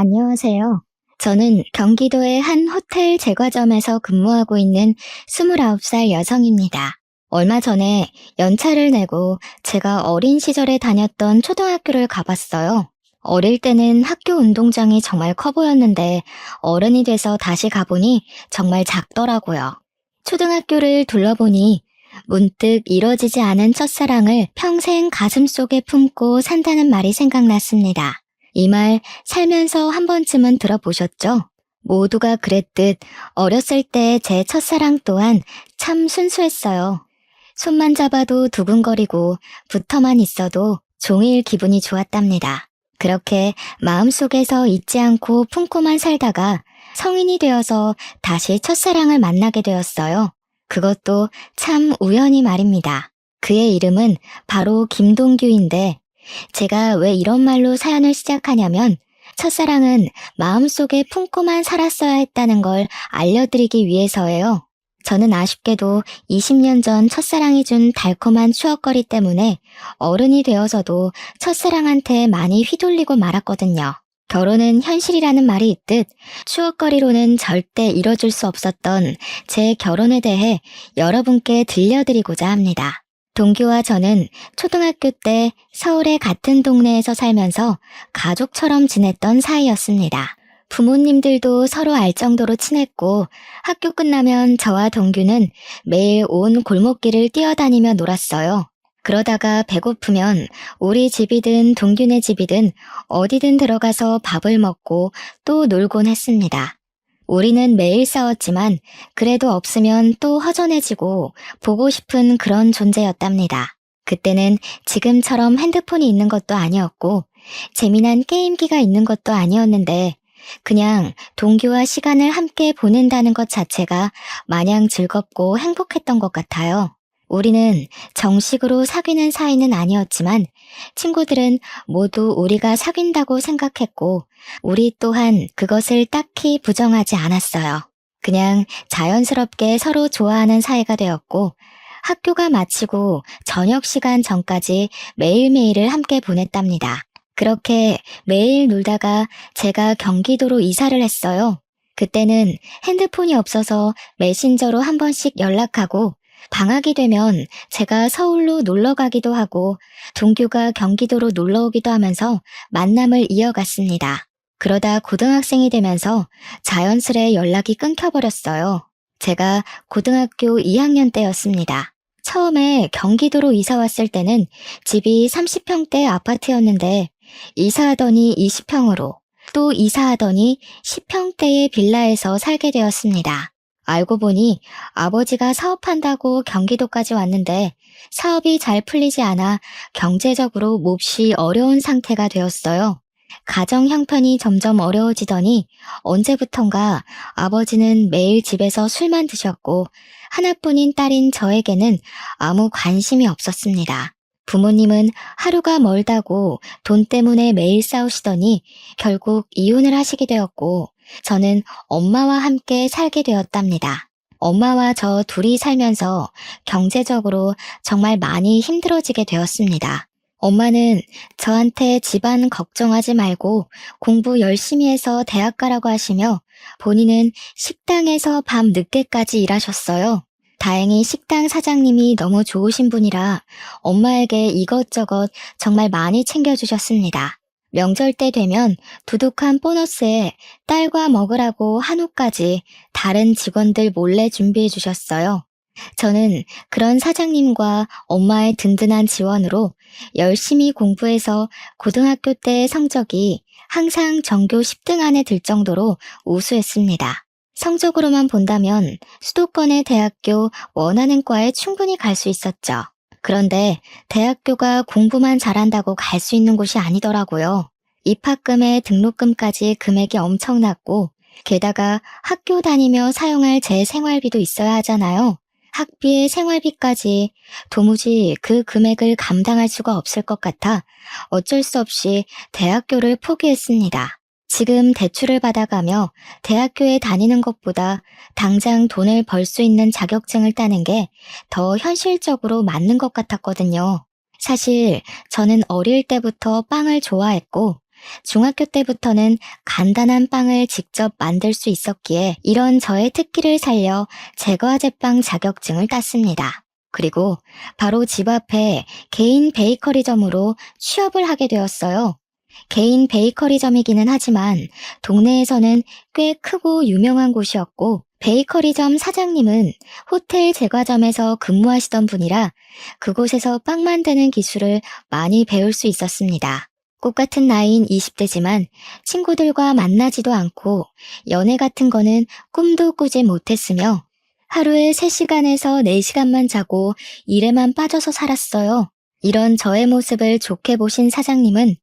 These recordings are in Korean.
안녕하세요. 저는 경기도의 한 호텔 제과점에서 근무하고 있는 29살 여성입니다. 얼마 전에 연차를 내고 제가 어린 시절에 다녔던 초등학교를 가봤어요. 어릴 때는 학교 운동장이 정말 커 보였는데 어른이 돼서 다시 가보니 정말 작더라고요. 초등학교를 둘러보니 문득 이뤄지지 않은 첫사랑을 평생 가슴속에 품고 산다는 말이 생각났습니다. 이 말 살면서 한 번쯤은 들어보셨죠? 모두가 그랬듯 어렸을 때 제 첫사랑 또한 참 순수했어요. 손만 잡아도 두근거리고 붙어만 있어도 종일 기분이 좋았답니다. 그렇게 마음속에서 잊지 않고 품고만 살다가 성인이 되어서 다시 첫사랑을 만나게 되었어요. 그것도 참 우연히 말입니다. 그의 이름은 바로 김동규인데 제가 왜 이런 말로 사연을 시작하냐면 첫사랑은 마음속에 품고만 살았어야 했다는 걸 알려드리기 위해서예요. 저는 아쉽게도 20년 전 첫사랑이 준 달콤한 추억거리 때문에 어른이 되어서도 첫사랑한테 많이 휘둘리고 말았거든요. 결혼은 현실이라는 말이 있듯 추억거리로는 절대 이뤄줄 수 없었던 제 결혼에 대해 여러분께 들려드리고자 합니다. 동규와 저는 초등학교 때 서울의 같은 동네에서 살면서 가족처럼 지냈던 사이였습니다. 부모님들도 서로 알 정도로 친했고 학교 끝나면 저와 동규는 매일 온 골목길을 뛰어다니며 놀았어요. 그러다가 배고프면 우리 집이든 동규네 집이든 어디든 들어가서 밥을 먹고 또 놀곤 했습니다. 우리는 매일 싸웠지만 그래도 없으면 또 허전해지고 보고 싶은 그런 존재였답니다. 그때는 지금처럼 핸드폰이 있는 것도 아니었고 재미난 게임기가 있는 것도 아니었는데 그냥 동규와 시간을 함께 보낸다는 것 자체가 마냥 즐겁고 행복했던 것 같아요. 우리는 정식으로 사귀는 사이는 아니었지만 친구들은 모두 우리가 사귄다고 생각했고 우리 또한 그것을 딱히 부정하지 않았어요. 그냥 자연스럽게 서로 좋아하는 사이가 되었고 학교가 마치고 저녁 시간 전까지 매일매일을 함께 보냈답니다. 그렇게 매일 놀다가 제가 경기도로 이사를 했어요. 그때는 핸드폰이 없어서 메신저로 한 번씩 연락하고 방학이 되면 제가 서울로 놀러 가기도 하고 동규가 경기도로 놀러 오기도 하면서 만남을 이어갔습니다. 그러다 고등학생이 되면서 자연스레 연락이 끊겨버렸어요. 제가 고등학교 2학년 때였습니다. 처음에 경기도로 이사 왔을 때는 집이 30평대 아파트였는데 이사하더니 20평으로 또 이사하더니 10평대의 빌라에서 살게 되었습니다. 알고 보니 아버지가 사업한다고 경기도까지 왔는데 사업이 잘 풀리지 않아 경제적으로 몹시 어려운 상태가 되었어요. 가정 형편이 점점 어려워지더니 언제부턴가 아버지는 매일 집에서 술만 드셨고 하나뿐인 딸인 저에게는 아무 관심이 없었습니다. 부모님은 하루가 멀다고 돈 때문에 매일 싸우시더니 결국 이혼을 하시게 되었고 저는 엄마와 함께 살게 되었답니다. 엄마와 저 둘이 살면서 경제적으로 정말 많이 힘들어지게 되었습니다. 엄마는 저한테 집안 걱정하지 말고 공부 열심히 해서 대학 가라고 하시며 본인은 식당에서 밤 늦게까지 일하셨어요. 다행히 식당 사장님이 너무 좋으신 분이라 엄마에게 이것저것 정말 많이 챙겨주셨습니다. 명절 때 되면 두둑한 보너스에 딸과 먹으라고 한우까지 다른 직원들 몰래 준비해 주셨어요. 저는 그런 사장님과 엄마의 든든한 지원으로 열심히 공부해서 고등학교 때 성적이 항상 전교 10등 안에 들 정도로 우수했습니다. 성적으로만 본다면 수도권의 대학교 원하는 과에 충분히 갈 수 있었죠. 그런데 대학교가 공부만 잘한다고 갈 수 있는 곳이 아니더라고요. 입학금에 등록금까지 금액이 엄청났고 게다가 학교 다니며 사용할 제 생활비도 있어야 하잖아요. 학비에 생활비까지 도무지 그 금액을 감당할 수가 없을 것 같아 어쩔 수 없이 대학교를 포기했습니다. 지금 대출을 받아가며 대학교에 다니는 것보다 당장 돈을 벌 수 있는 자격증을 따는 게 더 현실적으로 맞는 것 같았거든요. 사실 저는 어릴 때부터 빵을 좋아했고 중학교 때부터는 간단한 빵을 직접 만들 수 있었기에 이런 저의 특기를 살려 제과제빵 자격증을 땄습니다. 그리고 바로 집 앞에 개인 베이커리점으로 취업을 하게 되었어요. 개인 베이커리점이기는 하지만 동네에서는 꽤 크고 유명한 곳이었고 베이커리점 사장님은 호텔 제과점에서 근무하시던 분이라 그곳에서 빵 만드는 기술을 많이 배울 수 있었습니다. 꽃 같은 나이인 20대지만 친구들과 만나지도 않고 연애 같은 거는 꿈도 꾸지 못했으며 하루에 3시간에서 4시간만 자고 일에만 빠져서 살았어요. 이런 저의 모습을 좋게 보신 사장님은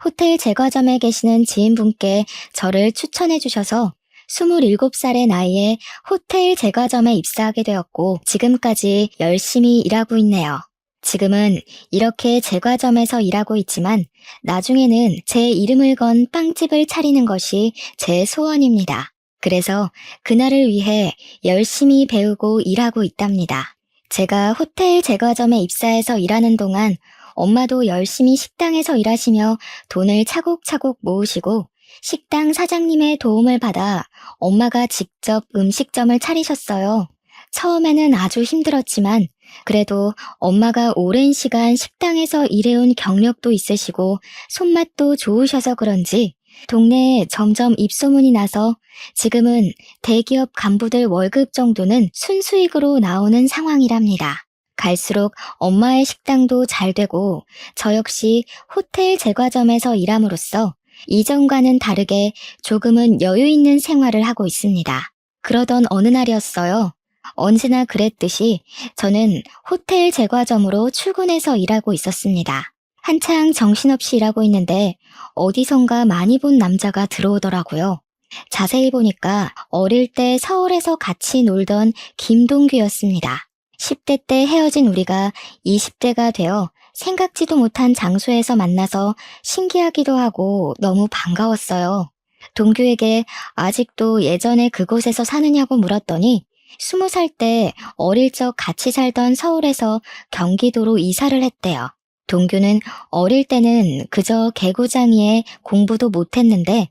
호텔 제과점에 계시는 지인분께 저를 추천해 주셔서 27살의 나이에 호텔 제과점에 입사하게 되었고 지금까지 열심히 일하고 있네요. 지금은 이렇게 제과점에서 일하고 있지만 나중에는 제 이름을 건 빵집을 차리는 것이 제 소원입니다. 그래서 그날을 위해 열심히 배우고 일하고 있답니다. 제가 호텔 제과점에 입사해서 일하는 동안 엄마도 열심히 식당에서 일하시며 돈을 차곡차곡 모으시고 식당 사장님의 도움을 받아 엄마가 직접 음식점을 차리셨어요. 처음에는 아주 힘들었지만 그래도 엄마가 오랜 시간 식당에서 일해온 경력도 있으시고 손맛도 좋으셔서 그런지 동네에 점점 입소문이 나서 지금은 대기업 간부들 월급 정도는 순수익으로 나오는 상황이랍니다. 갈수록 엄마의 식당도 잘 되고 저 역시 호텔 제과점에서 일함으로써 이전과는 다르게 조금은 여유 있는 생활을 하고 있습니다. 그러던 어느 날이었어요. 언제나 그랬듯이 저는 호텔 제과점으로 출근해서 일하고 있었습니다. 한창 정신없이 일하고 있는데 어디선가 많이 본 남자가 들어오더라고요. 자세히 보니까 어릴 때 서울에서 같이 놀던 김동규였습니다. 10대 때 헤어진 우리가 20대가 되어 생각지도 못한 장소에서 만나서 신기하기도 하고 너무 반가웠어요. 동규에게 아직도 예전에 그곳에서 사느냐고 물었더니 20살 때 어릴 적 같이 살던 서울에서 경기도로 이사를 했대요. 동규는 어릴 때는 그저 개구장이에 공부도 못했는데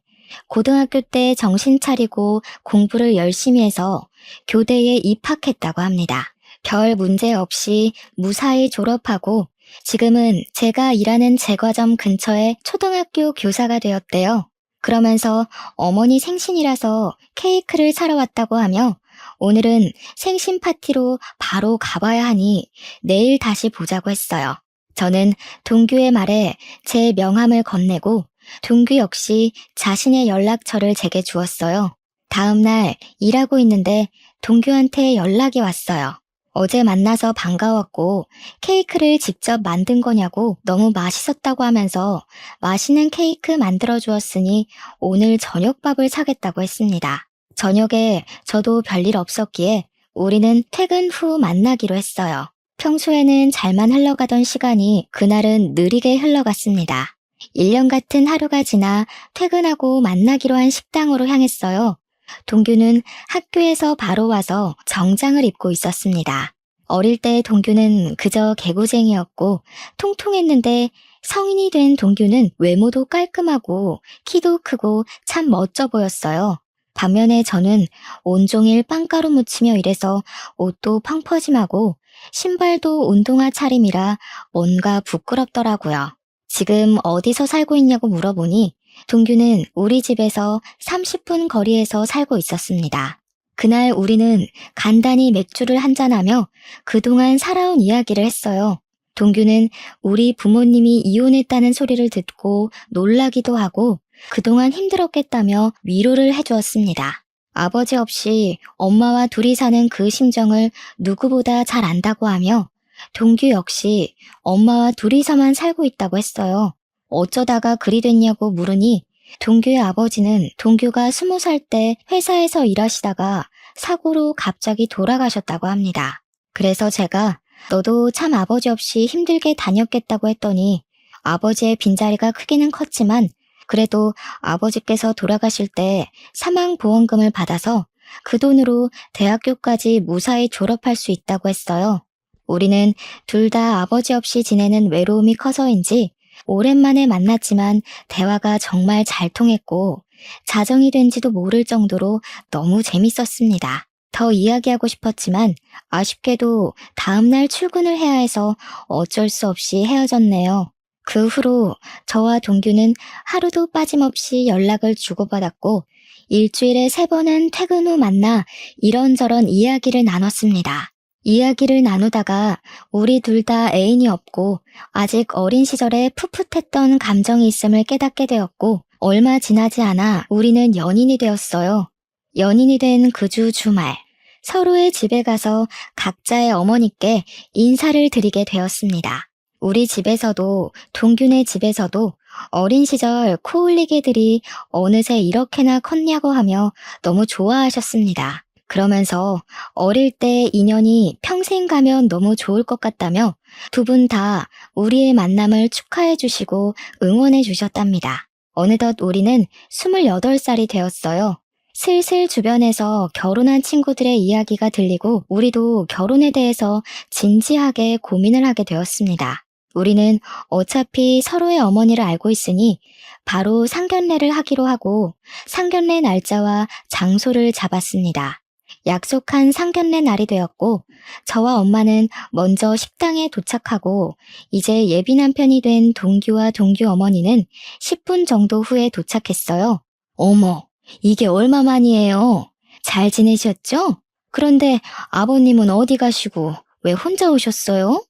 고등학교 때 정신 차리고 공부를 열심히 해서 교대에 입학했다고 합니다. 별 문제 없이 무사히 졸업하고 지금은 제가 일하는 제과점 근처에 초등학교 교사가 되었대요. 그러면서 어머니 생신이라서 케이크를 사러 왔다고 하며 오늘은 생신 파티로 바로 가봐야 하니 내일 다시 보자고 했어요. 저는 동규의 말에 제 명함을 건네고 동규 역시 자신의 연락처를 제게 주었어요. 다음 날 일하고 있는데 동규한테 연락이 왔어요. 어제 만나서 반가웠고 케이크를 직접 만든 거냐고 너무 맛있었다고 하면서 맛있는 케이크 만들어 주었으니 오늘 저녁밥을 사겠다고 했습니다. 저녁에 저도 별일 없었기에 우리는 퇴근 후 만나기로 했어요. 평소에는 잘만 흘러가던 시간이 그날은 느리게 흘러갔습니다. 1년 같은 하루가 지나 퇴근하고 만나기로 한 식당으로 향했어요. 동규는 학교에서 바로 와서 정장을 입고 있었습니다. 어릴 때 동규는 그저 개구쟁이였고 통통했는데 성인이 된 동규는 외모도 깔끔하고 키도 크고 참 멋져 보였어요. 반면에 저는 온종일 빵가루 묻히며 일해서 옷도 펑퍼짐하고 신발도 운동화 차림이라 뭔가 부끄럽더라고요. 지금 어디서 살고 있냐고 물어보니 동규는 우리 집에서 30분 거리에서 살고 있었습니다. 그날 우리는 간단히 맥주를 한잔하며 그동안 살아온 이야기를 했어요. 동규는 우리 부모님이 이혼했다는 소리를 듣고 놀라기도 하고 그동안 힘들었겠다며 위로를 해주었습니다. 아버지 없이 엄마와 둘이 사는 그 심정을 누구보다 잘 안다고 하며 동규 역시 엄마와 둘이서만 살고 있다고 했어요. 어쩌다가 그리 됐냐고 물으니 동규의 아버지는 동규가 20살 때 회사에서 일하시다가 사고로 갑자기 돌아가셨다고 합니다. 그래서 제가 너도 참 아버지 없이 힘들게 다녔겠다고 했더니 아버지의 빈자리가 크기는 컸지만 그래도 아버지께서 돌아가실 때 사망보험금을 받아서 그 돈으로 대학교까지 무사히 졸업할 수 있다고 했어요. 우리는 둘 다 아버지 없이 지내는 외로움이 커서인지 오랜만에 만났지만 대화가 정말 잘 통했고 자정이 된지도 모를 정도로 너무 재밌었습니다. 더 이야기하고 싶었지만 아쉽게도 다음날 출근을 해야 해서 어쩔 수 없이 헤어졌네요. 그 후로 저와 동규는 하루도 빠짐없이 연락을 주고받았고 일주일에 3번은 퇴근 후 만나 이런저런 이야기를 나눴습니다. 이야기를 나누다가 우리 둘 다 애인이 없고 아직 어린 시절에 풋풋했던 감정이 있음을 깨닫게 되었고 얼마 지나지 않아 우리는 연인이 되었어요. 연인이 된 그 주 주말 서로의 집에 가서 각자의 어머니께 인사를 드리게 되었습니다. 우리 집에서도 동균의 집에서도 어린 시절 코올리개들이 어느새 이렇게나 컸냐고 하며 너무 좋아하셨습니다. 그러면서 어릴 때 인연이 평생 가면 너무 좋을 것 같다며 두 분 다 우리의 만남을 축하해 주시고 응원해 주셨답니다. 어느덧 우리는 28살이 되었어요. 슬슬 주변에서 결혼한 친구들의 이야기가 들리고 우리도 결혼에 대해서 진지하게 고민을 하게 되었습니다. 우리는 어차피 서로의 어머니를 알고 있으니 바로 상견례를 하기로 하고 상견례 날짜와 장소를 잡았습니다. 약속한 상견례 날이 되었고 저와 엄마는 먼저 식당에 도착하고 이제 예비 남편이 된 동규와 동규 어머니는 10분 정도 후에 도착했어요. 어머, 이게 얼마만이에요? 잘 지내셨죠? 그런데 아버님은 어디 가시고 왜 혼자 오셨어요?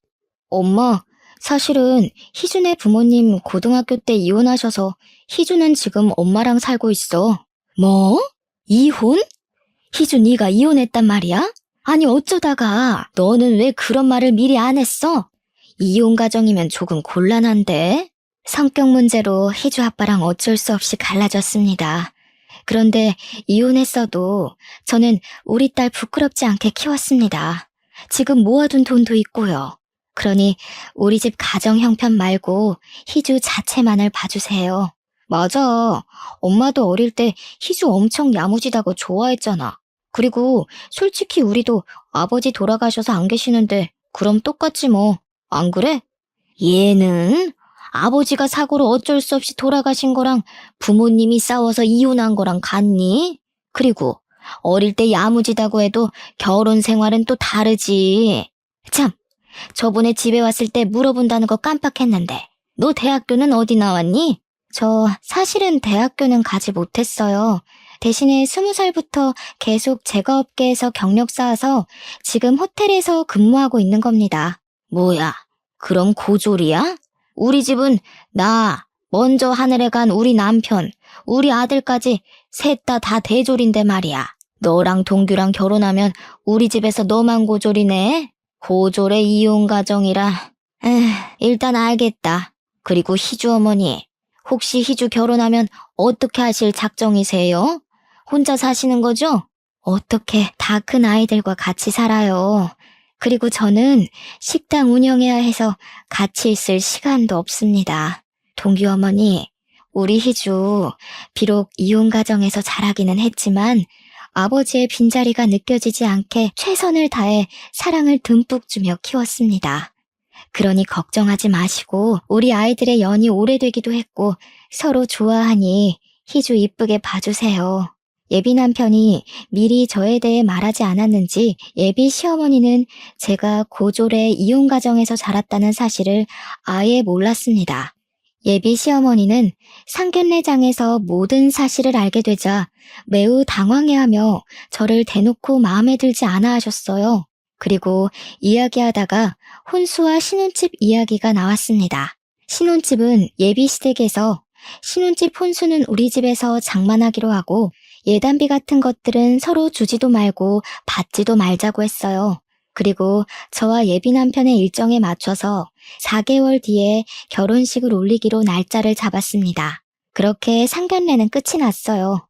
엄마, 사실은 희준의 부모님 고등학교 때 이혼하셔서 희준은 지금 엄마랑 살고 있어. 뭐? 이혼? 희준 네가 이혼했단 말이야? 아니 어쩌다가 너는 왜 그런 말을 미리 안 했어? 이혼 가정이면 조금 곤란한데? 성격 문제로 희주 아빠랑 어쩔 수 없이 갈라졌습니다. 그런데 이혼했어도 저는 우리 딸 부끄럽지 않게 키웠습니다. 지금 모아둔 돈도 있고요. 그러니 우리 집 가정 형편 말고 희주 자체만을 봐주세요. 맞아. 엄마도 어릴 때 희주 엄청 야무지다고 좋아했잖아. 그리고 솔직히 우리도 아버지 돌아가셔서 안 계시는데 그럼 똑같지 뭐. 안 그래? 얘는 아버지가 사고로 어쩔 수 없이 돌아가신 거랑 부모님이 싸워서 이혼한 거랑 같니? 그리고 어릴 때 야무지다고 해도 결혼 생활은 또 다르지. 참, 저번에 집에 왔을 때 물어본다는 거 깜빡했는데 너 대학교는 어디 나왔니? 저 사실은 대학교는 가지 못했어요. 대신에 20살부터 계속 제과업계에서 경력 쌓아서 지금 호텔에서 근무하고 있는 겁니다. 뭐야, 그럼 고졸이야? 우리 집은 나, 먼저 하늘에 간 우리 남편, 우리 아들까지 셋 다 대졸인데 말이야. 너랑 동규랑 결혼하면 우리 집에서 너만 고졸이네. 고졸의 이혼 가정이라. 일단 알겠다. 그리고 희주 어머니, 혹시 희주 결혼하면 어떻게 하실 작정이세요? 혼자 사시는 거죠? 어떻게 다 큰 아이들과 같이 살아요. 그리고 저는 식당 운영해야 해서 같이 있을 시간도 없습니다. 동규 어머니, 우리 희주 비록 이혼 가정에서 자라기는 했지만 아버지의 빈자리가 느껴지지 않게 최선을 다해 사랑을 듬뿍 주며 키웠습니다. 그러니 걱정하지 마시고 우리 아이들의 연이 오래되기도 했고 서로 좋아하니 희주 이쁘게 봐주세요. 예비 남편이 미리 저에 대해 말하지 않았는지 예비 시어머니는 제가 고졸의 이혼 가정에서 자랐다는 사실을 아예 몰랐습니다. 예비 시어머니는 상견례장에서 모든 사실을 알게 되자 매우 당황해하며 저를 대놓고 마음에 들지 않아 하셨어요. 그리고 이야기하다가 혼수와 신혼집 이야기가 나왔습니다. 신혼집은 예비 시댁에서 신혼집 혼수는 우리 집에서 장만하기로 하고 예단비 같은 것들은 서로 주지도 말고 받지도 말자고 했어요. 그리고 저와 예비 남편의 일정에 맞춰서 4개월 뒤에 결혼식을 올리기로 날짜를 잡았습니다. 그렇게 상견례는 끝이 났어요.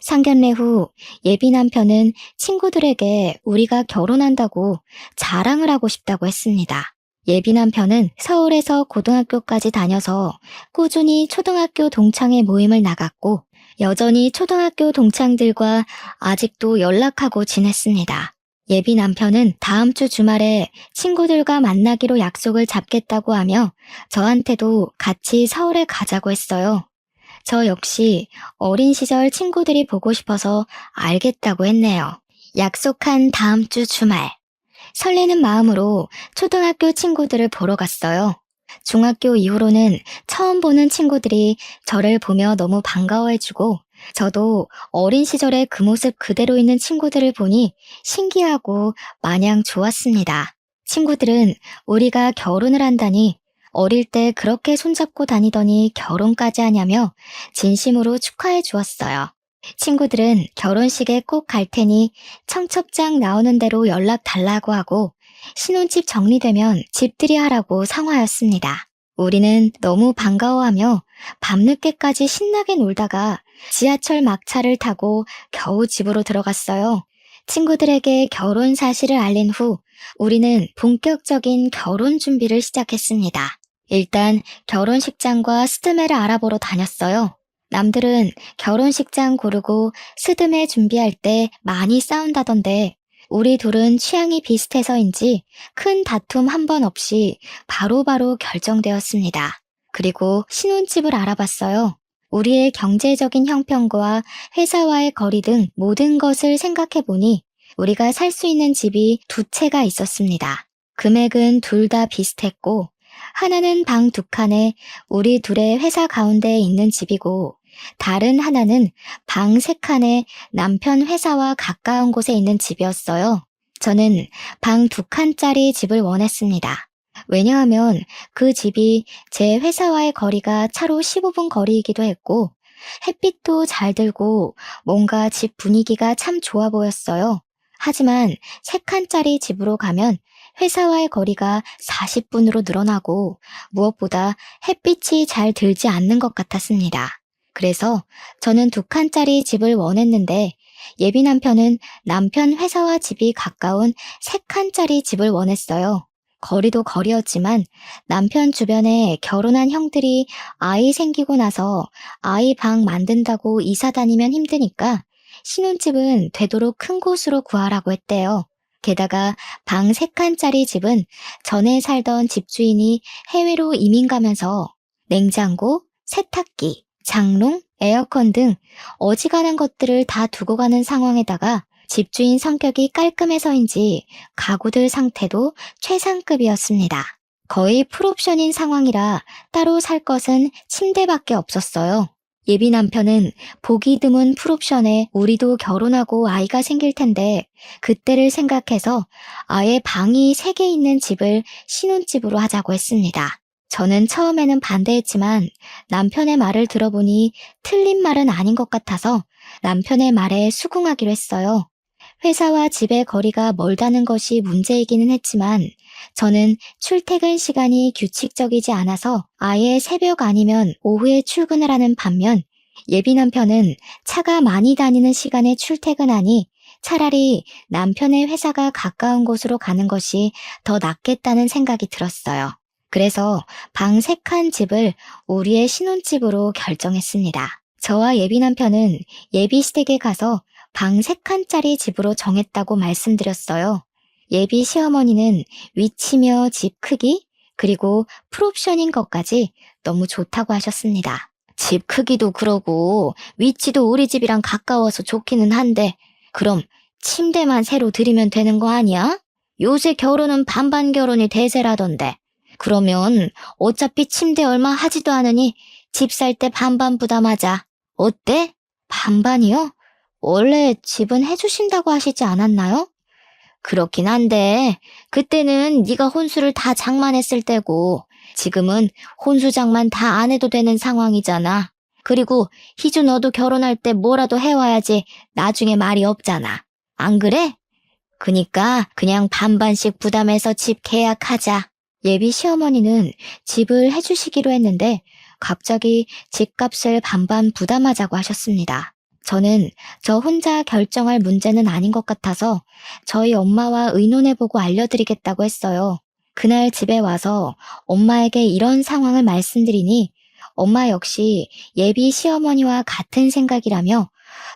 상견례 후 예비 남편은 친구들에게 우리가 결혼한다고 자랑을 하고 싶다고 했습니다. 예비 남편은 서울에서 고등학교까지 다녀서 꾸준히 초등학교 동창회 모임을 나갔고 여전히 초등학교 동창들과 아직도 연락하고 지냈습니다. 예비 남편은 다음 주 주말에 친구들과 만나기로 약속을 잡겠다고 하며 저한테도 같이 서울에 가자고 했어요. 저 역시 어린 시절 친구들이 보고 싶어서 알겠다고 했네요. 약속한 다음 주 주말. 설레는 마음으로 초등학교 친구들을 보러 갔어요. 중학교 이후로는 처음 보는 친구들이 저를 보며 너무 반가워해주고, 저도 어린 시절의 그 모습 그대로 있는 친구들을 보니 신기하고 마냥 좋았습니다. 친구들은 우리가 결혼을 한다니, 어릴 때 그렇게 손잡고 다니더니 결혼까지 하냐며 진심으로 축하해 주었어요. 친구들은 결혼식에 꼭 갈 테니 청첩장 나오는 대로 연락 달라고 하고 신혼집 정리되면 집들이 하라고 상화였습니다. 우리는 너무 반가워하며 밤늦게까지 신나게 놀다가 지하철 막차를 타고 겨우 집으로 들어갔어요. 친구들에게 결혼 사실을 알린 후 우리는 본격적인 결혼 준비를 시작했습니다. 일단 결혼식장과 스드메를 알아보러 다녔어요. 남들은 결혼식장 고르고 스드메 준비할 때 많이 싸운다던데 우리 둘은 취향이 비슷해서인지 큰 다툼 한 번 없이 바로바로 결정되었습니다. 그리고 신혼집을 알아봤어요. 우리의 경제적인 형편과 회사와의 거리 등 모든 것을 생각해보니 우리가 살 수 있는 집이 두 채가 있었습니다. 금액은 둘 다 비슷했고 하나는 방 두 칸에 우리 둘의 회사 가운데에 있는 집이고 다른 하나는 방 세 칸에 남편 회사와 가까운 곳에 있는 집이었어요. 저는 방 두 칸짜리 집을 원했습니다. 왜냐하면 그 집이 제 회사와의 거리가 차로 15분 거리이기도 했고 햇빛도 잘 들고 뭔가 집 분위기가 참 좋아 보였어요. 하지만 세 칸짜리 집으로 가면 회사와의 거리가 40분으로 늘어나고 무엇보다 햇빛이 잘 들지 않는 것 같았습니다. 그래서 저는 두 칸짜리 집을 원했는데 예비 남편은 남편 회사와 집이 가까운 세 칸짜리 집을 원했어요. 거리도 거리였지만 남편 주변에 결혼한 형들이 아이 생기고 나서 아이 방 만든다고 이사 다니면 힘드니까 신혼집은 되도록 큰 곳으로 구하라고 했대요. 게다가 방 세 칸짜리 집은 전에 살던 집주인이 해외로 이민 가면서 냉장고, 세탁기, 장롱, 에어컨 등 어지간한 것들을 다 두고 가는 상황에다가 집주인 성격이 깔끔해서인지 가구들 상태도 최상급이었습니다. 거의 풀옵션인 상황이라 따로 살 것은 침대밖에 없었어요. 예비 남편은 보기 드문 풀옵션에 우리도 결혼하고 아이가 생길 텐데 그때를 생각해서 아예 방이 3개 있는 집을 신혼집으로 하자고 했습니다. 저는 처음에는 반대했지만 남편의 말을 들어보니 틀린 말은 아닌 것 같아서 남편의 말에 수긍하기로 했어요. 회사와 집의 거리가 멀다는 것이 문제이기는 했지만 저는 출퇴근 시간이 규칙적이지 않아서 아예 새벽 아니면 오후에 출근을 하는 반면 예비 남편은 차가 많이 다니는 시간에 출퇴근하니 차라리 남편의 회사가 가까운 곳으로 가는 것이 더 낫겠다는 생각이 들었어요. 그래서 방 3칸 집을 우리의 신혼집으로 결정했습니다. 저와 예비 남편은 예비 시댁에 가서 방 3칸짜리 집으로 정했다고 말씀드렸어요. 예비 시어머니는 위치며 집 크기, 그리고 풀옵션인 것까지 너무 좋다고 하셨습니다. 집 크기도 그러고 위치도 우리 집이랑 가까워서 좋기는 한데 그럼 침대만 새로 드리면 되는 거 아니야? 요새 결혼은 반반 결혼이 대세라던데. 그러면 어차피 침대 얼마 하지도 않으니 집 살 때 반반 부담하자. 어때? 반반이요? 원래 집은 해주신다고 하시지 않았나요? 그렇긴 한데 그때는 네가 혼수를 다 장만했을 때고 지금은 혼수 장만 다 안 해도 되는 상황이잖아. 그리고 희주 너도 결혼할 때 뭐라도 해와야지 나중에 말이 없잖아. 안 그래? 그니까 그냥 반반씩 부담해서 집 계약하자. 예비 시어머니는 집을 해주시기로 했는데 갑자기 집값을 반반 부담하자고 하셨습니다. 저는 저 혼자 결정할 문제는 아닌 것 같아서 저희 엄마와 의논해보고 알려드리겠다고 했어요. 그날 집에 와서 엄마에게 이런 상황을 말씀드리니 엄마 역시 예비 시어머니와 같은 생각이라며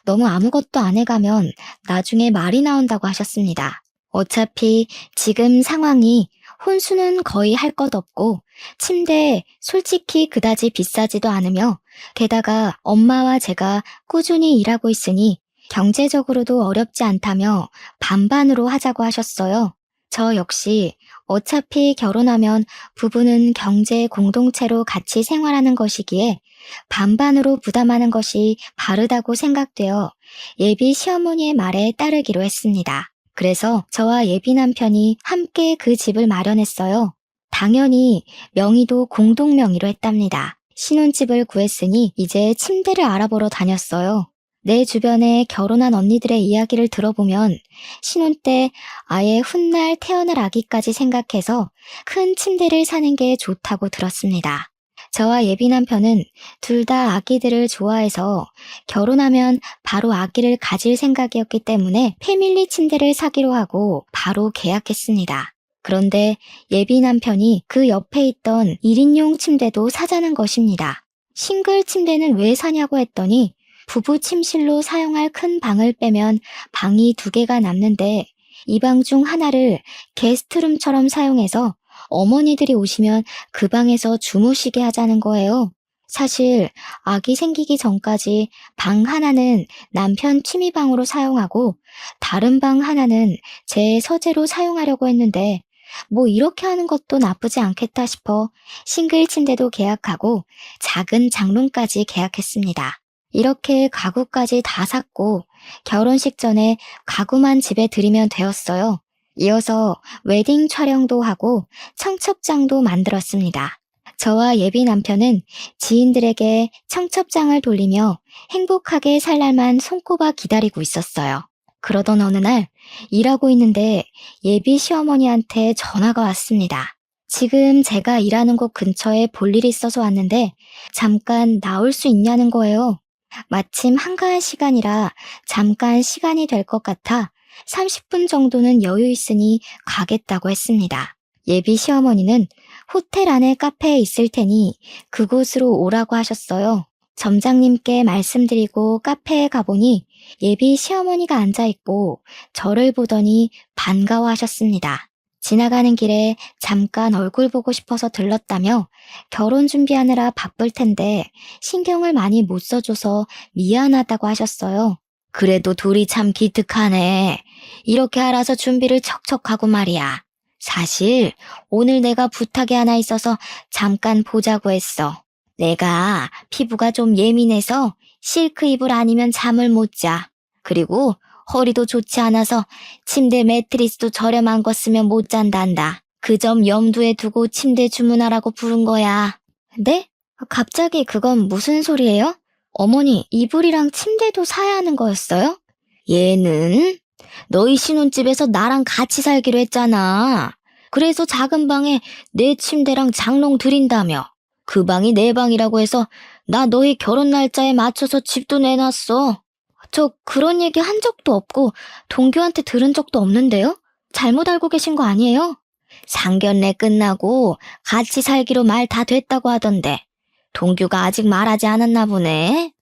너무 아무것도 안 해가면 나중에 말이 나온다고 하셨습니다. 어차피 지금 상황이 혼수는 거의 할 것 없고 침대 솔직히 그다지 비싸지도 않으며 게다가 엄마와 제가 꾸준히 일하고 있으니 경제적으로도 어렵지 않다며 반반으로 하자고 하셨어요. 저 역시 어차피 결혼하면 부부는 경제 공동체로 같이 생활하는 것이기에 반반으로 부담하는 것이 바르다고 생각되어 예비 시어머니의 말에 따르기로 했습니다. 그래서 저와 예비 남편이 함께 그 집을 마련했어요. 당연히 명의도 공동 명의로 했답니다. 신혼집을 구했으니 이제 침대를 알아보러 다녔어요. 내 주변에 결혼한 언니들의 이야기를 들어보면 신혼 때 아예 훗날 태어날 아기까지 생각해서 큰 침대를 사는 게 좋다고 들었습니다. 저와 예비 남편은 둘 다 아기들을 좋아해서 결혼하면 바로 아기를 가질 생각이었기 때문에 패밀리 침대를 사기로 하고 바로 계약했습니다. 그런데 예비 남편이 그 옆에 있던 1인용 침대도 사자는 것입니다. 싱글 침대는 왜 사냐고 했더니 부부 침실로 사용할 큰 방을 빼면 방이 2개가 남는데 이 방 중 하나를 게스트룸처럼 사용해서 어머니들이 오시면 그 방에서 주무시게 하자는 거예요. 사실 아기 생기기 전까지 방 하나는 남편 취미방으로 사용하고 다른 방 하나는 제 서재로 사용하려고 했는데 뭐 이렇게 하는 것도 나쁘지 않겠다 싶어 싱글 침대도 계약하고 작은 장롱까지 계약했습니다. 이렇게 가구까지 다 샀고 결혼식 전에 가구만 집에 들이면 되었어요. 이어서 웨딩 촬영도 하고 청첩장도 만들었습니다. 저와 예비 남편은 지인들에게 청첩장을 돌리며 행복하게 살 날만 손꼽아 기다리고 있었어요. 그러던 어느 날 일하고 있는데 예비 시어머니한테 전화가 왔습니다. 지금 제가 일하는 곳 근처에 볼 일이 있어서 왔는데 잠깐 나올 수 있냐는 거예요. 마침 한가한 시간이라 잠깐 시간이 될 것 같아 30분 정도는 여유 있으니 가겠다고 했습니다. 예비 시어머니는 호텔 안에 카페에 있을 테니 그곳으로 오라고 하셨어요. 점장님께 말씀드리고 카페에 가보니 예비 시어머니가 앉아있고 저를 보더니 반가워하셨습니다. 지나가는 길에 잠깐 얼굴 보고 싶어서 들렀다며 결혼 준비하느라 바쁠 텐데 신경을 많이 못 써줘서 미안하다고 하셨어요. 그래도 둘이 참 기특하네. 이렇게 알아서 준비를 척척하고 말이야. 사실 오늘 내가 부탁이 하나 있어서 잠깐 보자고 했어. 내가 피부가 좀 예민해서 실크 이불 아니면 잠을 못 자. 그리고 허리도 좋지 않아서 침대 매트리스도 저렴한 거 쓰면 못 잔단다. 그 점 염두에 두고 침대 주문하라고 부른 거야. 네? 갑자기 그건 무슨 소리예요? 어머니, 이불이랑 침대도 사야 하는 거였어요? 얘는 너희 신혼집에서 나랑 같이 살기로 했잖아. 그래서 작은 방에 내 침대랑 장롱 드린다며. 그 방이 내 방이라고 해서 나 너희 결혼 날짜에 맞춰서 집도 내놨어. 저 그런 얘기 한 적도 없고 동규한테 들은 적도 없는데요? 잘못 알고 계신 거 아니에요? 상견례 끝나고 같이 살기로 말 다 됐다고 하던데 동규가 아직 말하지 않았나 보네.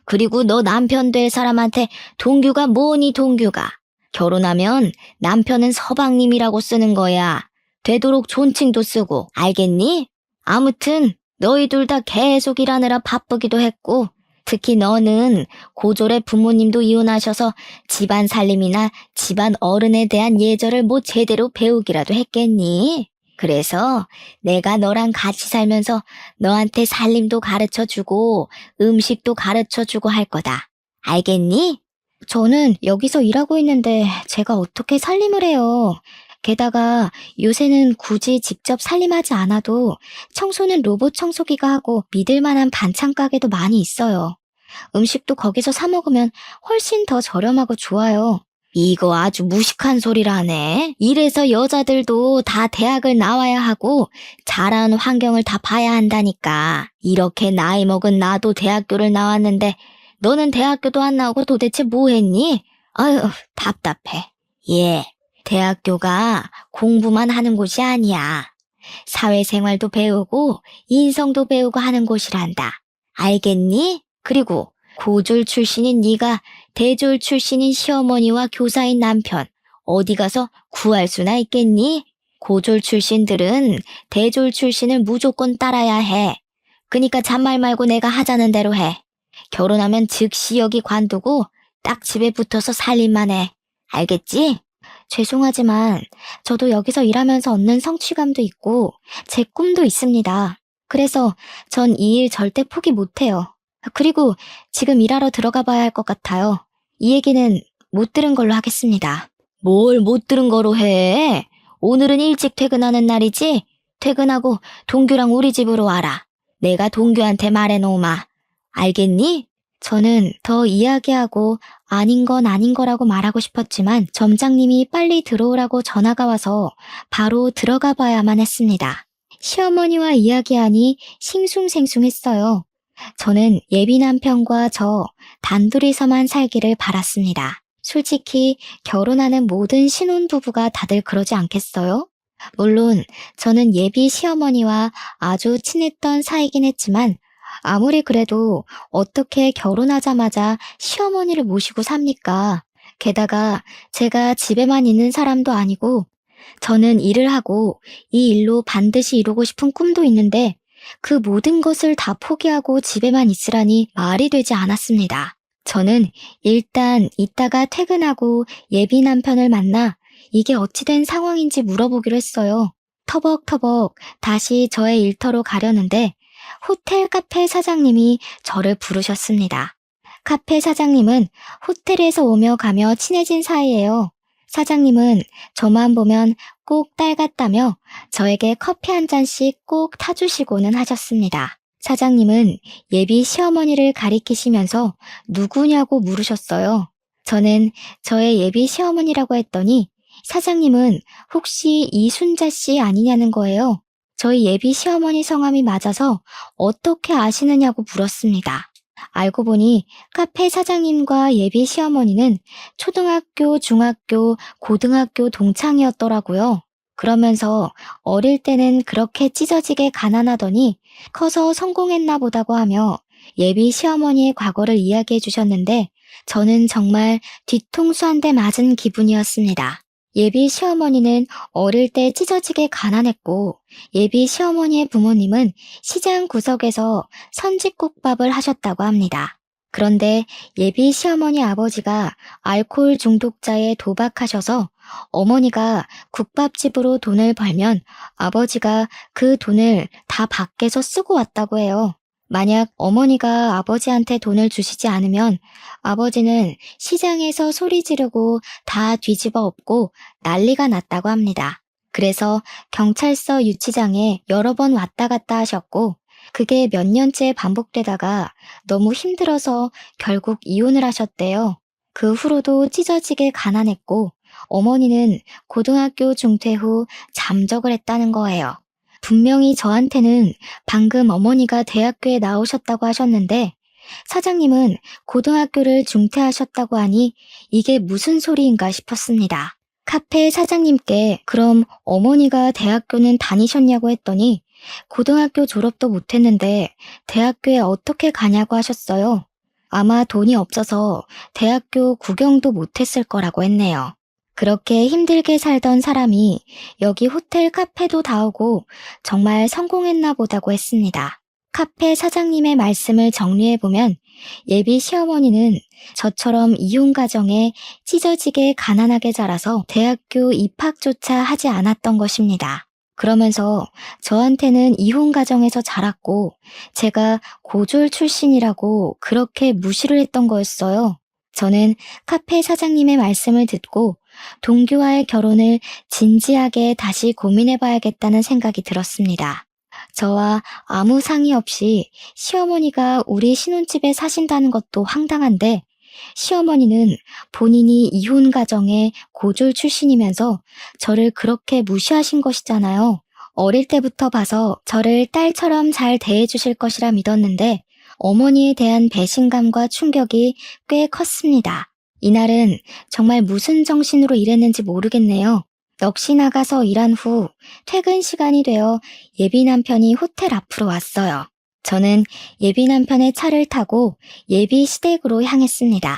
그리고 너 남편 될 사람한테 동규가 뭐니 동규가. 결혼하면 남편은 서방님이라고 쓰는 거야. 되도록 존칭도 쓰고 알겠니? 아무튼 너희 둘 다 계속 일하느라 바쁘기도 했고 특히 너는 고졸의 부모님도 이혼하셔서 집안 살림이나 집안 어른에 대한 예절을 뭐 제대로 배우기라도 했겠니? 그래서 내가 너랑 같이 살면서 너한테 살림도 가르쳐주고 음식도 가르쳐주고 할 거다. 알겠니? 저는 여기서 일하고 있는데 제가 어떻게 살림을 해요. 게다가 요새는 굳이 직접 살림하지 않아도 청소는 로봇 청소기가 하고 믿을 만한 반찬 가게도 많이 있어요. 음식도 거기서 사 먹으면 훨씬 더 저렴하고 좋아요. 이거 아주 무식한 소리라네. 이래서 여자들도 다 대학을 나와야 하고 자라는 환경을 다 봐야 한다니까. 이렇게 나이 먹은 나도 대학교를 나왔는데 너는 대학교도 안 나오고 도대체 뭐 했니? 아유, 답답해. 예, 대학교가 공부만 하는 곳이 아니야. 사회생활도 배우고 인성도 배우고 하는 곳이란다. 알겠니? 그리고 고졸 출신인 네가 대졸 출신인 시어머니와 교사인 남편 어디 가서 구할 수나 있겠니? 고졸 출신들은 대졸 출신을 무조건 따라야 해. 그니까 잔말 말고 내가 하자는 대로 해. 결혼하면 즉시 여기 관두고 딱 집에 붙어서 살림만 해. 알겠지? 죄송하지만 저도 여기서 일하면서 얻는 성취감도 있고 제 꿈도 있습니다. 그래서 전 이 일 절대 포기 못해요. 그리고 지금 일하러 들어가 봐야 할 것 같아요. 이 얘기는 못 들은 걸로 하겠습니다. 뭘 못 들은 거로 해? 오늘은 일찍 퇴근하는 날이지? 퇴근하고 동규랑 우리 집으로 와라. 내가 동규한테 말해놓으마. 알겠니? 저는 더 이야기하고 아닌 건 아닌 거라고 말하고 싶었지만 점장님이 빨리 들어오라고 전화가 와서 바로 들어가 봐야만 했습니다. 시어머니와 이야기하니 싱숭생숭했어요. 저는 예비 남편과 저 단둘이서만 살기를 바랐습니다. 솔직히 결혼하는 모든 신혼부부가 다들 그러지 않겠어요? 물론 저는 예비 시어머니와 아주 친했던 사이긴 했지만 아무리 그래도 어떻게 결혼하자마자 시어머니를 모시고 삽니까? 게다가 제가 집에만 있는 사람도 아니고 저는 일을 하고 이 일로 반드시 이루고 싶은 꿈도 있는데 그 모든 것을 다 포기하고 집에만 있으라니 말이 되지 않았습니다. 저는 일단 이따가 퇴근하고 예비 남편을 만나 이게 어찌된 상황인지 물어보기로 했어요. 터벅터벅 다시 저의 일터로 가려는데 호텔 카페 사장님이 저를 부르셨습니다. 카페 사장님은 호텔에서 오며 가며 친해진 사이예요. 사장님은 저만 보면 꼭 딸 같다며 저에게 커피 한 잔씩 꼭 타주시고는 하셨습니다. 사장님은 예비 시어머니를 가리키시면서 누구냐고 물으셨어요. 저는 저의 예비 시어머니라고 했더니 사장님은 혹시 이순자 씨 아니냐는 거예요. 저희 예비 시어머니 성함이 맞아서 어떻게 아시느냐고 물었습니다. 알고 보니 카페 사장님과 예비 시어머니는 초등학교, 중학교, 고등학교 동창이었더라고요. 그러면서 어릴 때는 그렇게 찢어지게 가난하더니 커서 성공했나 보다고 하며 예비 시어머니의 과거를 이야기해 주셨는데 저는 정말 뒤통수 한 대 맞은 기분이었습니다. 예비 시어머니는 어릴 때 찢어지게 가난했고 예비 시어머니의 부모님은 시장 구석에서 선짓국밥을 하셨다고 합니다. 그런데 예비 시어머니 아버지가 알코올 중독자에 도박하셔서 어머니가 국밥집으로 돈을 벌면 아버지가 그 돈을 다 밖에서 쓰고 왔다고 해요. 만약 어머니가 아버지한테 돈을 주시지 않으면 아버지는 시장에서 소리 지르고 다 뒤집어 엎고 난리가 났다고 합니다. 그래서 경찰서 유치장에 여러 번 왔다 갔다 하셨고 그게 몇 년째 반복되다가 너무 힘들어서 결국 이혼을 하셨대요. 그 후로도 찢어지게 가난했고 어머니는 고등학교 중퇴 후 잠적을 했다는 거예요. 분명히 저한테는 방금 어머니가 대학교에 나오셨다고 하셨는데 사장님은 고등학교를 중퇴하셨다고 하니 이게 무슨 소리인가 싶었습니다. 카페 사장님께 그럼 어머니가 대학교는 다니셨냐고 했더니 고등학교 졸업도 못했는데 대학교에 어떻게 가냐고 하셨어요. 아마 돈이 없어서 대학교 구경도 못했을 거라고 했네요. 그렇게 힘들게 살던 사람이 여기 호텔 카페도 다오고 정말 성공했나 보다고 했습니다. 카페 사장님의 말씀을 정리해보면 예비 시어머니는 저처럼 이혼 가정에 찢어지게 가난하게 자라서 대학교 입학조차 하지 않았던 것입니다. 그러면서 저한테는 이혼 가정에서 자랐고 제가 고졸 출신이라고 그렇게 무시를 했던 거였어요. 저는 카페 사장님의 말씀을 듣고 동규와의 결혼을 진지하게 다시 고민해봐야겠다는 생각이 들었습니다. 저와 아무 상의 없이 시어머니가 우리 신혼집에 사신다는 것도 황당한데 시어머니는 본인이 이혼 가정의 고졸 출신이면서 저를 그렇게 무시하신 것이잖아요. 어릴 때부터 봐서 저를 딸처럼 잘 대해주실 것이라 믿었는데 어머니에 대한 배신감과 충격이 꽤 컸습니다. 이날은 정말 무슨 정신으로 일했는지 모르겠네요. 넋이 나가서 일한 후 퇴근 시간이 되어 예비 남편이 호텔 앞으로 왔어요. 저는 예비 남편의 차를 타고 예비 시댁으로 향했습니다.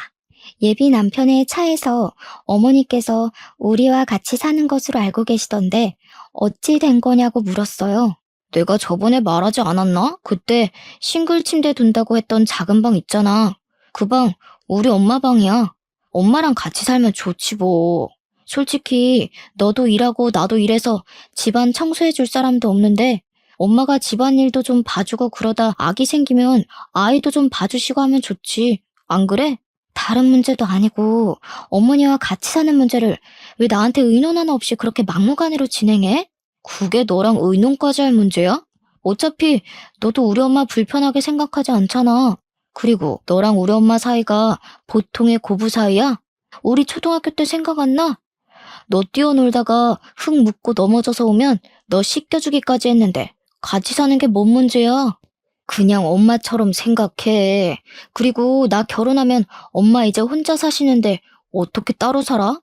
예비 남편의 차에서 어머니께서 우리와 같이 사는 것으로 알고 계시던데 어찌 된 거냐고 물었어요. 내가 저번에 말하지 않았나? 그때 싱글 침대 둔다고 했던 작은 방 있잖아. 그 방 우리 엄마 방이야. 엄마랑 같이 살면 좋지 뭐. 솔직히 너도 일하고 나도 일해서 집안 청소해 줄 사람도 없는데 엄마가 집안일도 좀 봐주고 그러다 아기 생기면 아이도 좀 봐주시고 하면 좋지. 안 그래? 다른 문제도 아니고 어머니와 같이 사는 문제를 왜 나한테 의논 하나 없이 그렇게 막무가내로 진행해? 그게 너랑 의논까지 할 문제야? 어차피 너도 우리 엄마 불편하게 생각하지 않잖아. 그리고 너랑 우리 엄마 사이가 보통의 고부 사이야? 우리 초등학교 때 생각 안 나? 너 뛰어놀다가 흙 묻고 넘어져서 오면 너 씻겨주기까지 했는데 같이 사는 게 뭔 문제야? 그냥 엄마처럼 생각해. 그리고 나 결혼하면 엄마 이제 혼자 사시는데 어떻게 따로 살아?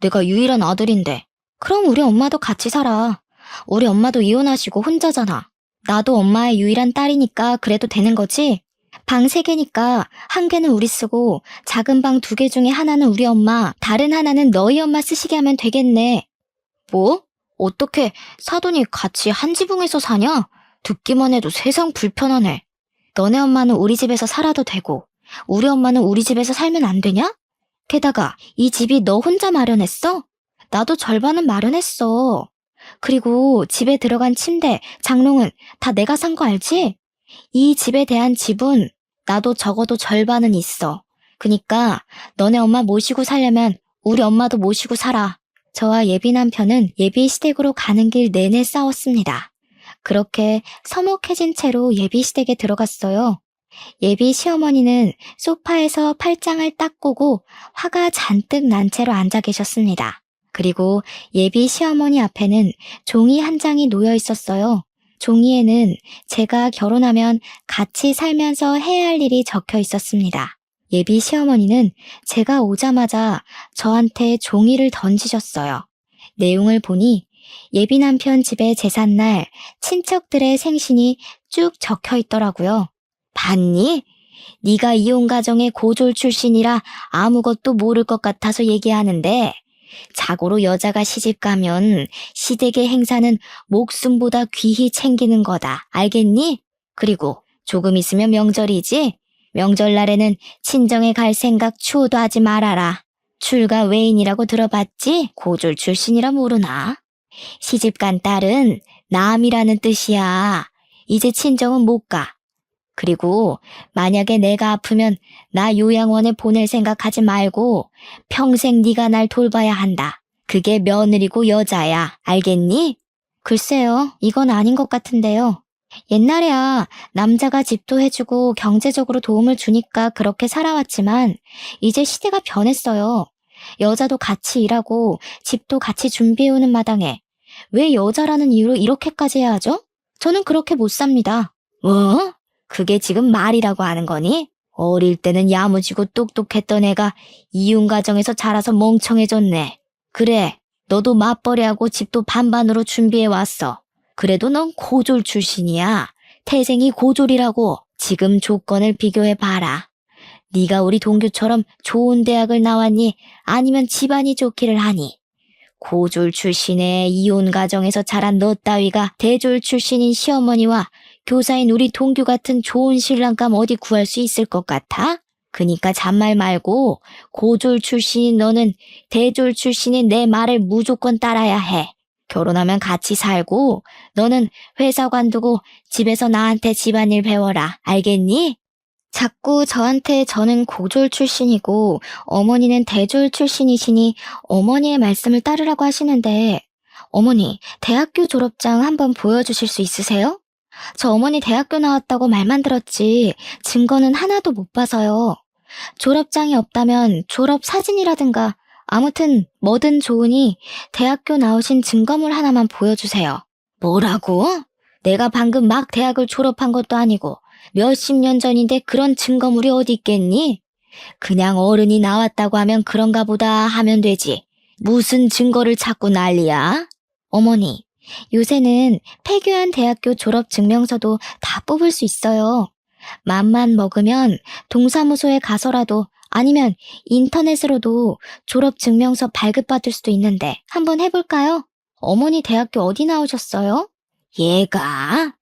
내가 유일한 아들인데. 그럼 우리 엄마도 같이 살아. 우리 엄마도 이혼하시고 혼자잖아. 나도 엄마의 유일한 딸이니까 그래도 되는 거지? 방 3개니까 한 개는 우리 쓰고 작은 방 2개 중에 하나는 우리 엄마, 다른 하나는 너희 엄마 쓰시게 하면 되겠네. 뭐? 어떻게 사돈이 같이 한 지붕에서 사냐? 듣기만 해도 세상 불편하네. 너네 엄마는 우리 집에서 살아도 되고 우리 엄마는 우리 집에서 살면 안 되냐? 게다가 이 집이 너 혼자 마련했어? 나도 절반은 마련했어. 그리고 집에 들어간 침대, 장롱은 다 내가 산 거 알지? 이 집에 대한 지분 나도 적어도 절반은 있어. 그니까 너네 엄마 모시고 살려면 우리 엄마도 모시고 살아. 저와 예비 남편은 예비 시댁으로 가는 길 내내 싸웠습니다. 그렇게 서먹해진 채로 예비 시댁에 들어갔어요. 예비 시어머니는 소파에서 팔짱을 딱 꼬고 화가 잔뜩 난 채로 앉아 계셨습니다. 그리고 예비 시어머니 앞에는 종이 한 장이 놓여 있었어요. 종이에는 제가 결혼하면 같이 살면서 해야 할 일이 적혀 있었습니다. 예비 시어머니는 제가 오자마자 저한테 종이를 던지셨어요. 내용을 보니 예비 남편 집의 제삿날 친척들의 생신이 쭉 적혀 있더라고요. 봤니? 네가 이혼 가정의 고졸 출신이라 아무것도 모를 것 같아서 얘기하는데 자고로 여자가 시집 가면 시댁의 행사는 목숨보다 귀히 챙기는 거다. 알겠니? 그리고 조금 있으면 명절이지? 명절날에는 친정에 갈 생각 추호도 하지 말아라. 출가 외인이라고 들어봤지? 고졸 출신이라 모르나? 시집간 딸은 남이라는 뜻이야. 이제 친정은 못 가. 그리고 만약에 내가 아프면 나 요양원에 보낼 생각하지 말고 평생 네가 날 돌봐야 한다. 그게 며느리고 여자야. 알겠니? 글쎄요, 이건 아닌 것 같은데요. 옛날에야 남자가 집도 해주고 경제적으로 도움을 주니까 그렇게 살아왔지만 이제 시대가 변했어요. 여자도 같이 일하고 집도 같이 준비해오는 마당에 왜 여자라는 이유로 이렇게까지 해야 하죠? 저는 그렇게 못 삽니다. 뭐? 그게 지금 말이라고 하는 거니? 어릴 때는 야무지고 똑똑했던 애가 이혼 가정에서 자라서 멍청해졌네. 그래, 너도 맞벌이하고 집도 반반으로 준비해왔어. 그래도 넌 고졸 출신이야. 태생이 고졸이라고. 지금 조건을 비교해봐라. 네가 우리 동규처럼 좋은 대학을 나왔니? 아니면 집안이 좋기를 하니? 고졸 출신의 이혼 가정에서 자란 너 따위가 대졸 출신인 시어머니와 교사인 우리 동규 같은 좋은 신랑감 어디 구할 수 있을 것 같아? 그니까 잔말 말고 고졸 출신인 너는 대졸 출신인 내 말을 무조건 따라야 해. 결혼하면 같이 살고 너는 회사 관두고 집에서 나한테 집안일 배워라. 알겠니? 자꾸 저한테 저는 고졸 출신이고 어머니는 대졸 출신이시니 어머니의 말씀을 따르라고 하시는데 어머니, 대학교 졸업장 한번 보여주실 수 있으세요? 저 어머니 대학교 나왔다고 말만 들었지 증거는 하나도 못 봐서요. 졸업장이 없다면 졸업 사진이라든가 아무튼 뭐든 좋으니 대학교 나오신 증거물 하나만 보여주세요. 뭐라고? 내가 방금 막 대학을 졸업한 것도 아니고 몇십 년 전인데 그런 증거물이 어디 있겠니? 그냥 어른이 나왔다고 하면 그런가 보다 하면 되지. 무슨 증거를 찾고 난리야? 어머니, 요새는 폐교한 대학교 졸업 증명서도 다 뽑을 수 있어요. 맘만 먹으면 동사무소에 가서라도 아니면 인터넷으로도 졸업증명서 발급받을 수도 있는데 한번 해볼까요? 어머니 대학교 어디 나오셨어요? 얘가?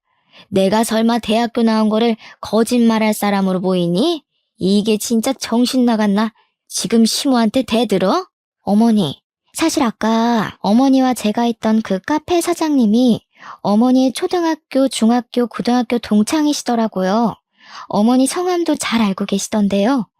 내가 설마 대학교 나온 거를 거짓말할 사람으로 보이니? 이게 진짜 정신 나갔나? 지금 시모한테 대들어? 어머니, 사실 아까 어머니와 제가 있던 그 카페 사장님이 어머니의 초등학교, 중학교, 고등학교 동창이시더라고요. 어머니 성함도 잘 알고 계시던데요.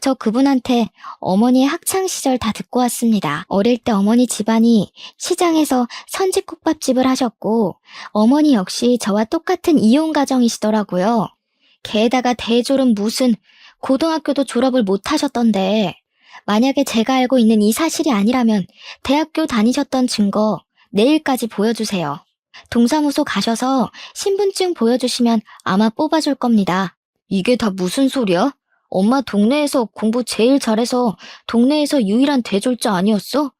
저 그분한테 어머니의 학창시절 다 듣고 왔습니다. 어릴 때 어머니 집안이 시장에서 선지국밥집을 하셨고 어머니 역시 저와 똑같은 이혼가정이시더라고요. 게다가 대졸은 무슨 고등학교도 졸업을 못 하셨던데 만약에 제가 알고 있는 이 사실이 아니라면 대학교 다니셨던 증거 내일까지 보여주세요. 동사무소 가셔서 신분증 보여주시면 아마 뽑아줄 겁니다. 이게 다 무슨 소리야? 엄마 동네에서 공부 제일 잘해서 동네에서 유일한 대졸자 아니었어?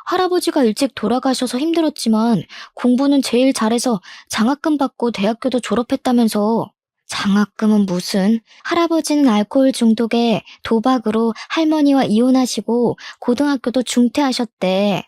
할아버지가 일찍 돌아가셔서 힘들었지만 공부는 제일 잘해서 장학금 받고 대학교도 졸업했다면서. 장학금은 무슨? 할아버지는 알코올 중독에 도박으로 할머니와 이혼하시고 고등학교도 중퇴하셨대.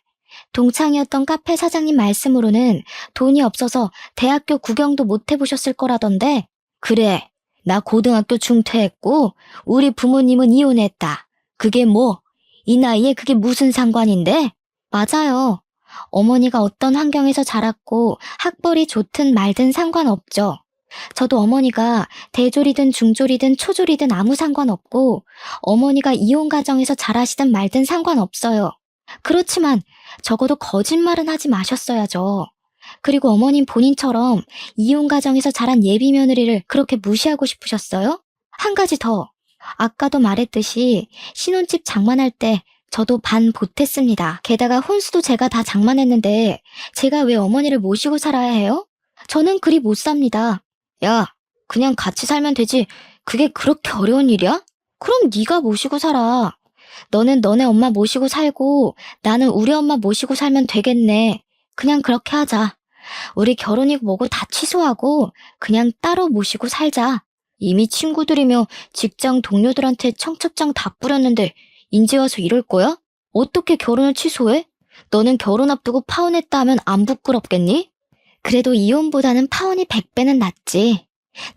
동창이었던 카페 사장님 말씀으로는 돈이 없어서 대학교 구경도 못 해보셨을 거라던데. 그래, 나 고등학교 중퇴했고 우리 부모님은 이혼했다. 그게 뭐? 이 나이에 그게 무슨 상관인데? 맞아요. 어머니가 어떤 환경에서 자랐고 학벌이 좋든 말든 상관없죠. 저도 어머니가 대졸이든 중졸이든 초졸이든 아무 상관없고 어머니가 이혼 가정에서 자라시든 말든 상관없어요. 그렇지만 적어도 거짓말은 하지 마셨어야죠. 그리고 어머님 본인처럼 이혼 가정에서 자란 예비 며느리를 그렇게 무시하고 싶으셨어요? 한 가지 더. 아까도 말했듯이 신혼집 장만할 때 저도 반 보탰습니다. 게다가 혼수도 제가 다 장만했는데 제가 왜 어머니를 모시고 살아야 해요? 저는 그리 못 삽니다. 야, 그냥 같이 살면 되지. 그게 그렇게 어려운 일이야? 그럼 네가 모시고 살아. 너는 너네 엄마 모시고 살고 나는 우리 엄마 모시고 살면 되겠네. 그냥 그렇게 하자. 우리 결혼이고 뭐고 다 취소하고 그냥 따로 모시고 살자. 이미 친구들이며 직장 동료들한테 청첩장 다 뿌렸는데 인제 와서 이럴 거야? 어떻게 결혼을 취소해? 너는 결혼 앞두고 파혼했다 하면 안 부끄럽겠니? 그래도 이혼보다는 파혼이 100배는 낫지.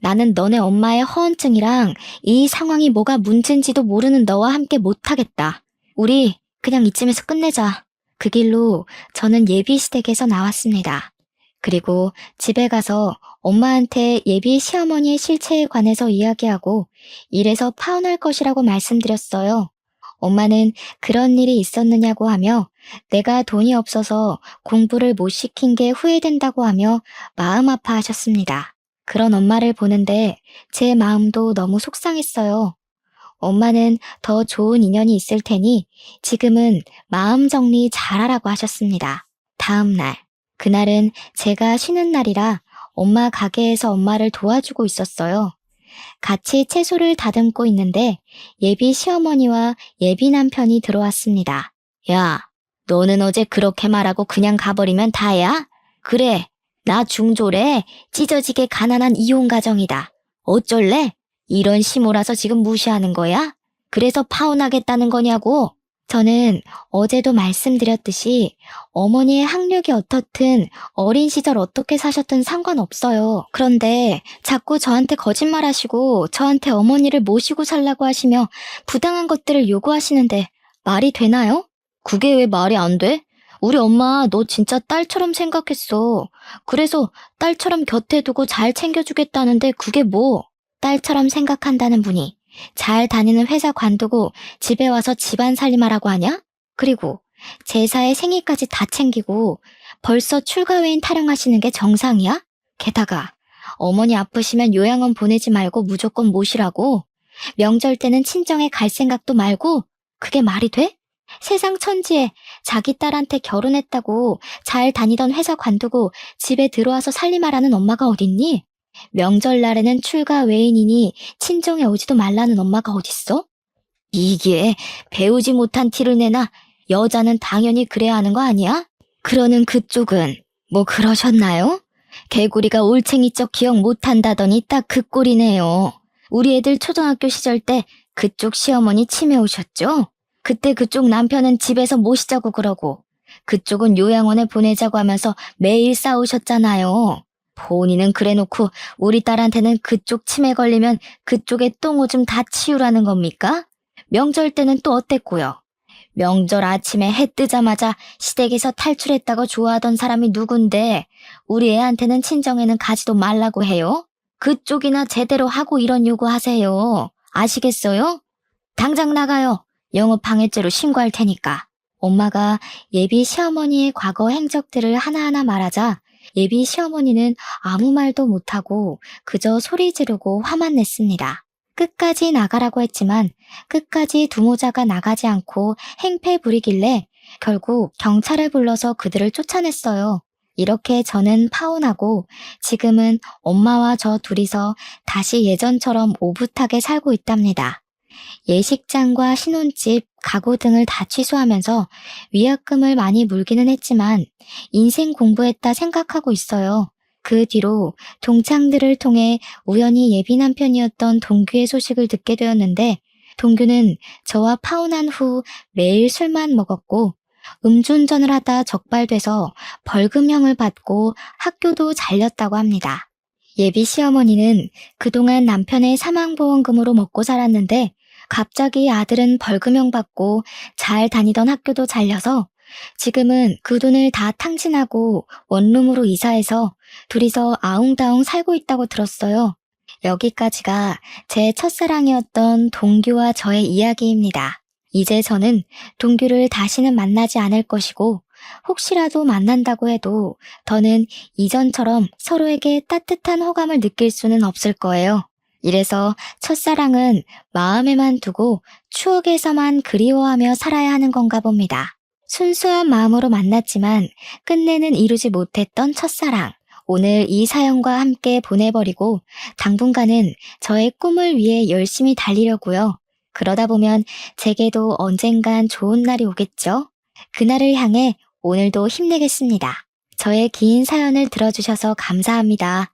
나는 너네 엄마의 허언증이랑 이 상황이 뭐가 문제인지도 모르는 너와 함께 못하겠다. 우리 그냥 이쯤에서 끝내자. 그 길로 저는 예비시댁에서 나왔습니다. 그리고 집에 가서 엄마한테 예비 시어머니의 실체에 관해서 이야기하고 이래서 파혼할 것이라고 말씀드렸어요. 엄마는 그런 일이 있었느냐고 하며 내가 돈이 없어서 공부를 못 시킨 게 후회된다고 하며 마음 아파하셨습니다. 그런 엄마를 보는데 제 마음도 너무 속상했어요. 엄마는 더 좋은 인연이 있을 테니 지금은 마음 정리 잘하라고 하셨습니다. 다음 날, 그날은 제가 쉬는 날이라 엄마 가게에서 엄마를 도와주고 있었어요. 같이 채소를 다듬고 있는데 예비 시어머니와 예비 남편이 들어왔습니다. 야, 너는 어제 그렇게 말하고 그냥 가버리면 다야? 그래, 나 중졸에 찢어지게 가난한 이혼 가정이다. 어쩔래? 이런 시모라서 지금 무시하는 거야? 그래서 파혼하겠다는 거냐고? 저는 어제도 말씀드렸듯이 어머니의 학력이 어떻든 어린 시절 어떻게 사셨든 상관없어요. 그런데 자꾸 저한테 거짓말하시고 저한테 어머니를 모시고 살라고 하시며 부당한 것들을 요구하시는데 말이 되나요? 그게 왜 말이 안 돼? 우리 엄마 너 진짜 딸처럼 생각했어. 그래서 딸처럼 곁에 두고 잘 챙겨주겠다는데 그게 뭐? 딸처럼 생각한다는 분이 잘 다니는 회사 관두고 집에 와서 집안 살림하라고 하냐? 그리고 제사에 생일까지 다 챙기고 벌써 출가회인 타령하시는 게 정상이야? 게다가 어머니 아프시면 요양원 보내지 말고 무조건 모시라고? 명절 때는 친정에 갈 생각도 말고? 그게 말이 돼? 세상 천지에 자기 딸한테 결혼했다고 잘 다니던 회사 관두고 집에 들어와서 살림하라는 엄마가 어딨니? 명절날에는 출가 외인이니 친정에 오지도 말라는 엄마가 어딨어? 이게 배우지 못한 티를 내나 여자는 당연히 그래야 하는 거 아니야? 그러는 그쪽은 뭐 그러셨나요? 개구리가 올챙이 쩍 기억 못한다더니 딱 그 꼴이네요. 우리 애들 초등학교 시절 때 그쪽 시어머니 치매 오셨죠? 그때 그쪽 남편은 집에서 못 쉬자고 그러고 그쪽은 요양원에 보내자고 하면서 매일 싸우셨잖아요. 본인은 그래놓고 우리 딸한테는 그쪽 치매 걸리면 그쪽에 똥오줌 다 치우라는 겁니까? 명절 때는 또 어땠고요? 명절 아침에 해 뜨자마자 시댁에서 탈출했다고 좋아하던 사람이 누군데 우리 애한테는 친정에는 가지도 말라고 해요? 그쪽이나 제대로 하고 이런 요구하세요. 아시겠어요? 당장 나가요. 영업방해죄로 신고할 테니까. 엄마가 예비 시어머니의 과거 행적들을 하나하나 말하자 예비 시어머니는 아무 말도 못하고 그저 소리 지르고 화만 냈습니다. 끝까지 나가라고 했지만 끝까지 두모자가 나가지 않고 행패 부리길래 결국 경찰을 불러서 그들을 쫓아냈어요. 이렇게 저는 파혼하고 지금은 엄마와 저 둘이서 다시 예전처럼 오붓하게 살고 있답니다. 예식장과 신혼집, 가구 등을 다 취소하면서 위약금을 많이 물기는 했지만 인생 공부했다 생각하고 있어요. 그 뒤로 동창들을 통해 우연히 예비 남편이었던 동규의 소식을 듣게 되었는데 동규는 저와 파혼한 후 매일 술만 먹었고 음주운전을 하다 적발돼서 벌금형을 받고 학교도 잘렸다고 합니다. 예비 시어머니는 그동안 남편의 사망보험금으로 먹고 살았는데 갑자기 아들은 벌금형 받고 잘 다니던 학교도 잘려서 지금은 그 돈을 다 탕진하고 원룸으로 이사해서 둘이서 아웅다웅 살고 있다고 들었어요. 여기까지가 제 첫사랑이었던 동규와 저의 이야기입니다. 이제 저는 동규를 다시는 만나지 않을 것이고 혹시라도 만난다고 해도 더는 이전처럼 서로에게 따뜻한 호감을 느낄 수는 없을 거예요. 이래서 첫사랑은 마음에만 두고 추억에서만 그리워하며 살아야 하는 건가 봅니다. 순수한 마음으로 만났지만 끝내는 이루지 못했던 첫사랑. 오늘 이 사연과 함께 보내버리고 당분간은 저의 꿈을 위해 열심히 달리려고요. 그러다 보면 제게도 언젠간 좋은 날이 오겠죠? 그날을 향해 오늘도 힘내겠습니다. 저의 긴 사연을 들어주셔서 감사합니다.